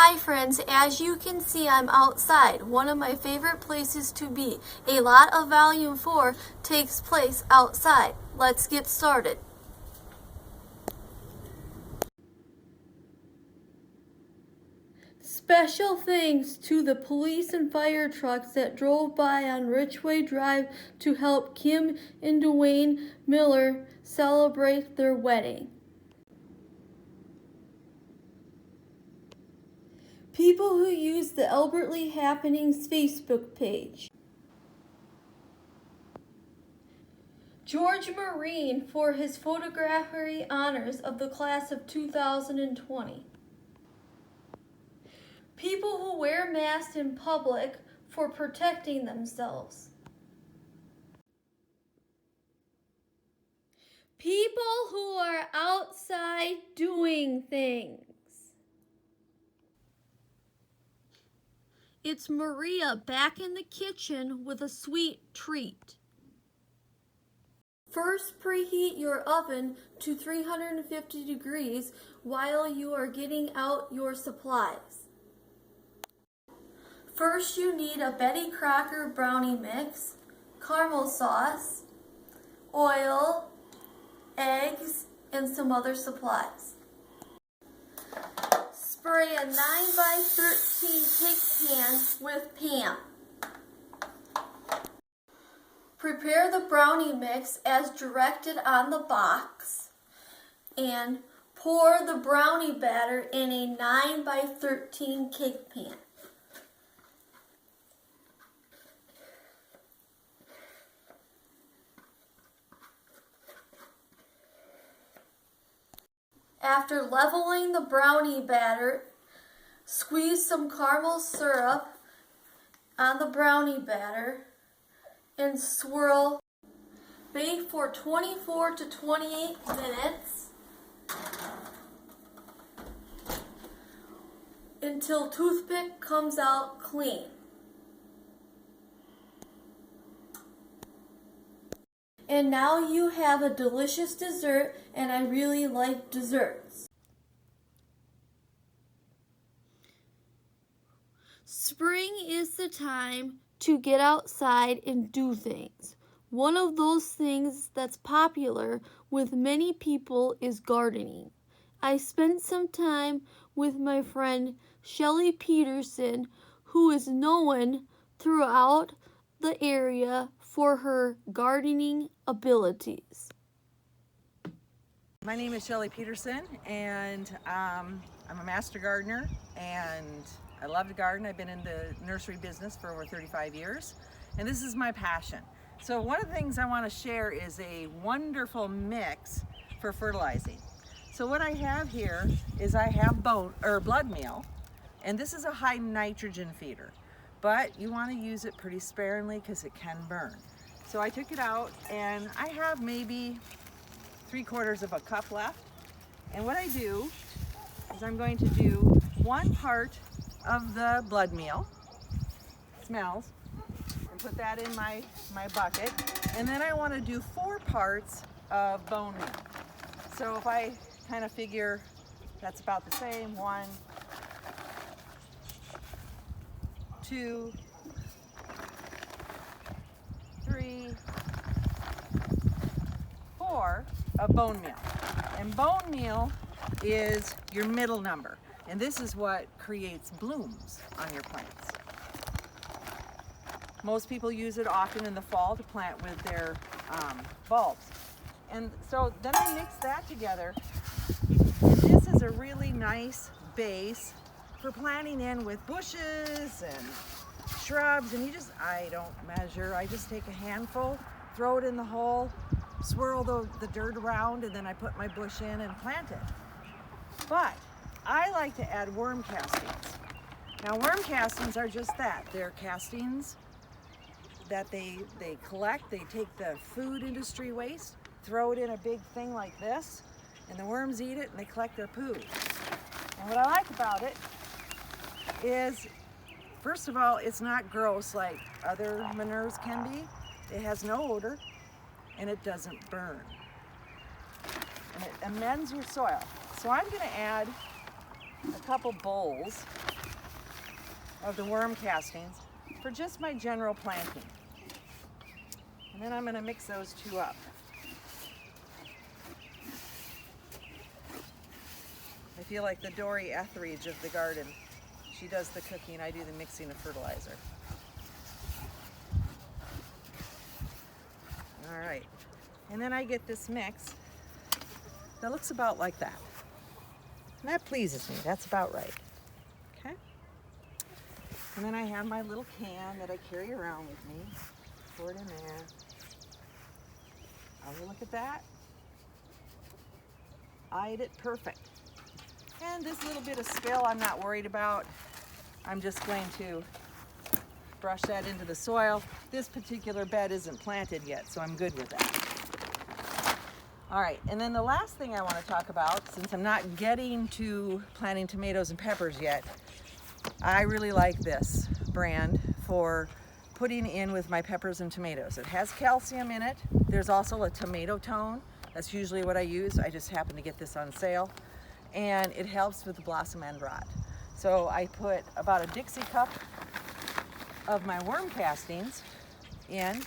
Hi friends, as you can see I'm outside, one of my favorite places to be. A lot of Volume 4 takes place outside. Let's get started. Special thanks to the police and fire trucks that drove by on Ridgeway Drive to help Kim and Dwayne Miller celebrate their wedding. People who use the Albertly Happenings Facebook page. George Marine for his photography honors of the class of 2020. People who wear masks in public for protecting themselves. People who are outside doing things. It's Maria back in the kitchen with a sweet treat. First, preheat your oven to 350 degrees while you are getting out your supplies. First, you need a Betty Crocker brownie mix, caramel sauce, oil, eggs, and some other supplies. Spray a 9x13 cake pan with Pam. Prepare the brownie mix as directed on the box and pour the brownie batter in a 9x13 cake pan. After leveling the brownie batter, squeeze some caramel syrup on the brownie batter and swirl. Bake for 24 to 28 minutes until toothpick comes out clean. And now you have a delicious dessert, and I really like desserts. Spring is the time to get outside and do things. One of those things that's popular with many people is gardening. I spent some time with my friend Shelly Peterson, who is known throughout the area for her gardening abilities. My name is Shelly Peterson, and I'm a master gardener, and I love to garden. I've been in the nursery business for over 35 years, and this is my passion. So one of the things I want to share is a wonderful mix for fertilizing. So what I have here is I have blood meal, and this is a high nitrogen feeder, but you want to use it pretty sparingly because it can burn. So I took it out, and I have maybe 3/4 of a cup left. And what I do is I'm going to do 1 part of the blood meal, smells, and put that in my bucket. And then I want to do 4 parts of bone meal. So if I kind of figure that's about the same, 1, 2, 3, 4 of bone meal. And bone meal is your middle number. And this is what creates blooms on your plants. Most people use it often in the fall to plant with their bulbs. And so then I mix that together. And this is a really nice base for planting in with bushes and shrubs. And I don't measure, I just take a handful, throw it in the hole, swirl the dirt around, and then I put my bush in and plant it. But I like to add worm castings. Now worm castings are just that. They're castings that they collect. They take the food industry waste, throw it in a big thing like this, and the worms eat it and they collect their poo. And what I like about it is, first of all, it's not gross like other manures can be. It has no odor, and it doesn't burn. And it amends your soil. So I'm going to add a couple bowls of the worm castings for just my general planting. And then I'm going to mix those two up. I feel like the Dory Etheridge of the garden. She does the cooking, I do the mixing of fertilizer. All right, and then I get this mix that looks about like that. And that pleases me, that's about right. Okay? And then I have my little can that I carry around with me. Pour it in there. Oh, look at that. Eyed it perfect. And this little bit of spill I'm not worried about. I'm just going to brush that into the soil. This particular bed isn't planted yet, so I'm good with that. All right, and then the last thing I want to talk about, since I'm not getting to planting tomatoes and peppers yet, I really like this brand for putting in with my peppers and tomatoes. It has calcium in it. There's also a tomato tone. That's usually what I use. I just happen to get this on sale. And it helps with the blossom end rot. So I put about a Dixie cup of my worm castings in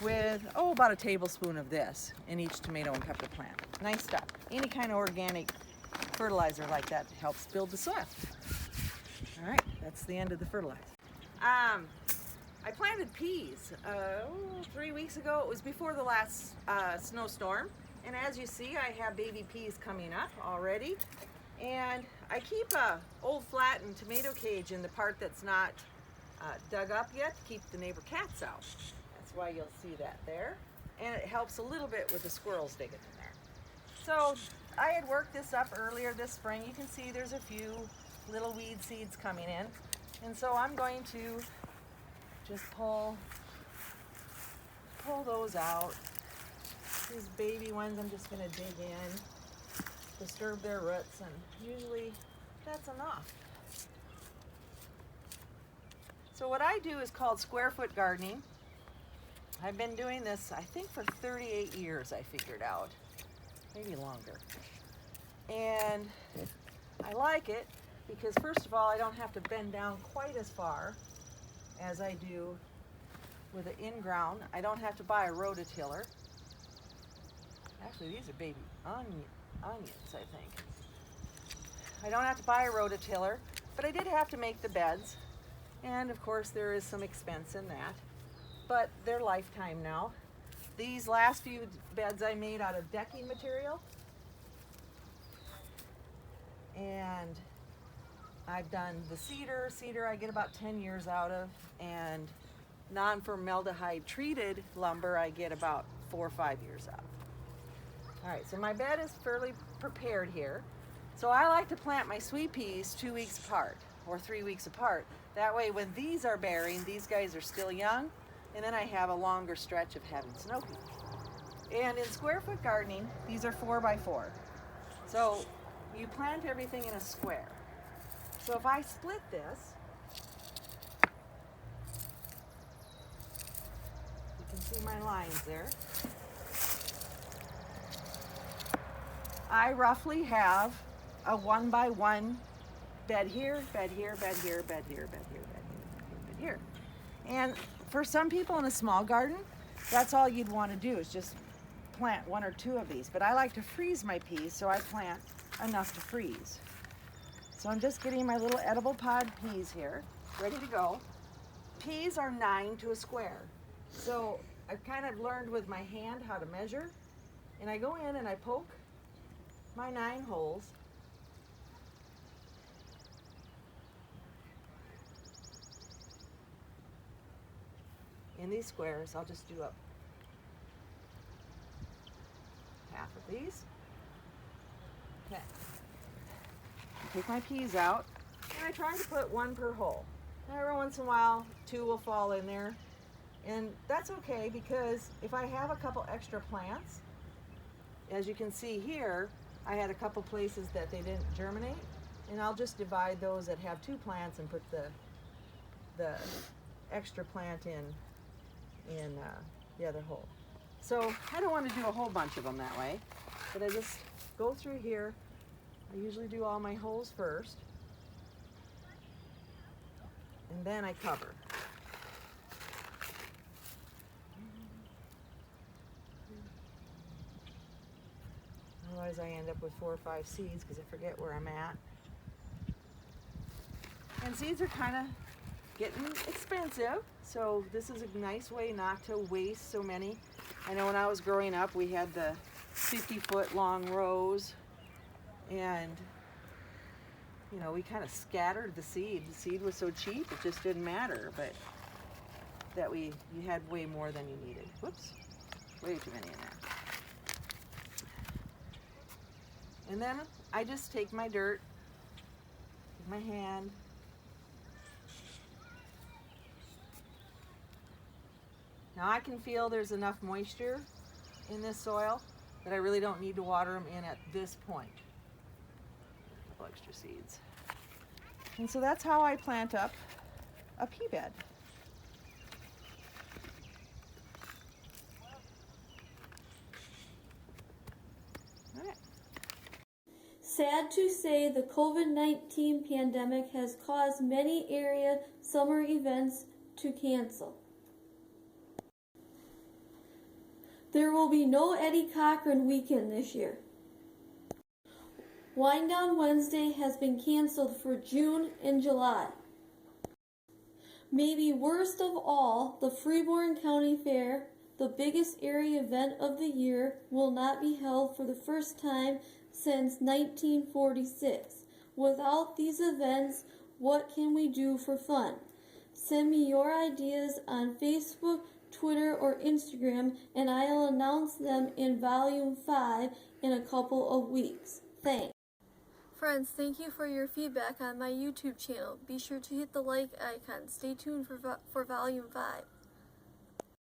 with, about a tablespoon of this in each tomato and pepper plant. Nice stuff. Any kind of organic fertilizer like that helps build the soil. All right, that's the end of the fertilizer. I planted peas 3 weeks ago. It was before the last snowstorm. And as you see, I have baby peas coming up already. And I keep a old flattened tomato cage in the part that's not dug up yet to keep the neighbor cats out. That's why you'll see that there. And it helps a little bit with the squirrels digging in there. So I had worked this up earlier this spring. You can see there's a few little weed seeds coming in. And so I'm going to just pull those out. These baby ones I'm just going to dig in, disturb their roots, and usually that's enough. So what I do is called square foot gardening. I've been doing this, I think, for 38 years, I figured out, maybe longer. And I like it because, first of all, I don't have to bend down quite as far as I do with an in-ground. I don't have to buy a rototiller. Actually, these are baby onions, I think. I don't have to buy a rototiller, but I did have to make the beds. And of course, there is some expense in that, but they're lifetime now. These last few beds I made out of decking material. And I've done the cedar. Cedar I get about 10 years out of, and non-formaldehyde treated lumber I get about 4 or 5 years out of. All right, so my bed is fairly prepared here. So I like to plant my sweet peas 2 weeks apart or 3 weeks apart. That way when these are bearing, these guys are still young, and then I have a longer stretch of having snow peas. And in square foot gardening, these are 4 by 4. So you plant everything in a square. So if I split this, you can see my lines there. I roughly have a 1 by 1 bed here, bed here, bed here, bed here, bed here, bed here, bed here. And for some people in a small garden, that's all you'd want to do is just plant 1 or 2 of these. But I like to freeze my peas, so I plant enough to freeze. So I'm just getting my little edible pod peas here, ready to go. Peas are 9 to a square. So I've kind of learned with my hand how to measure. And I go in and I poke my 9 holes. In these squares, I'll just do up half of these. Okay. Take my peas out, and I try to put 1 per hole. And every once in a while, 2 will fall in there. And that's okay, because if I have a couple extra plants, as you can see here, I had a couple places that they didn't germinate, and I'll just divide those that have 2 plants and put the extra plant in the other hole. So I don't want to do a whole bunch of them that way, but I just go through here. I usually do all my holes first, and then I cover. Otherwise I end up with 4 or 5 seeds because I forget where I'm at. And seeds are kind of getting expensive, so this is a nice way not to waste so many. I know when I was growing up we had the 50-foot long rows, and you know, we kind of scattered the seed. The seed was so cheap it just didn't matter, but that you had way more than you needed. Whoops, way too many in there. And then I just take my dirt with my hand, now I can feel there's enough moisture in this soil that I really don't need to water them in at this point. A couple extra seeds. And so that's how I plant up a pea bed. All right. Sad to say, the COVID-19 pandemic has caused many area summer events to cancel. There will be no Eddie Cochran weekend this year. Wind Down Wednesday has been canceled for June and July. Maybe worst of all, the Freeborn County Fair, the biggest area event of the year, will not be held for the first time since 1946. Without these events, what can we do for fun? Send me your ideas on Facebook, Twitter, or Instagram, and I'll announce them in Volume 5 in a couple of weeks. Thanks. Friends, thank you for your feedback on my YouTube channel. Be sure to hit the like icon. Stay tuned for Volume 5.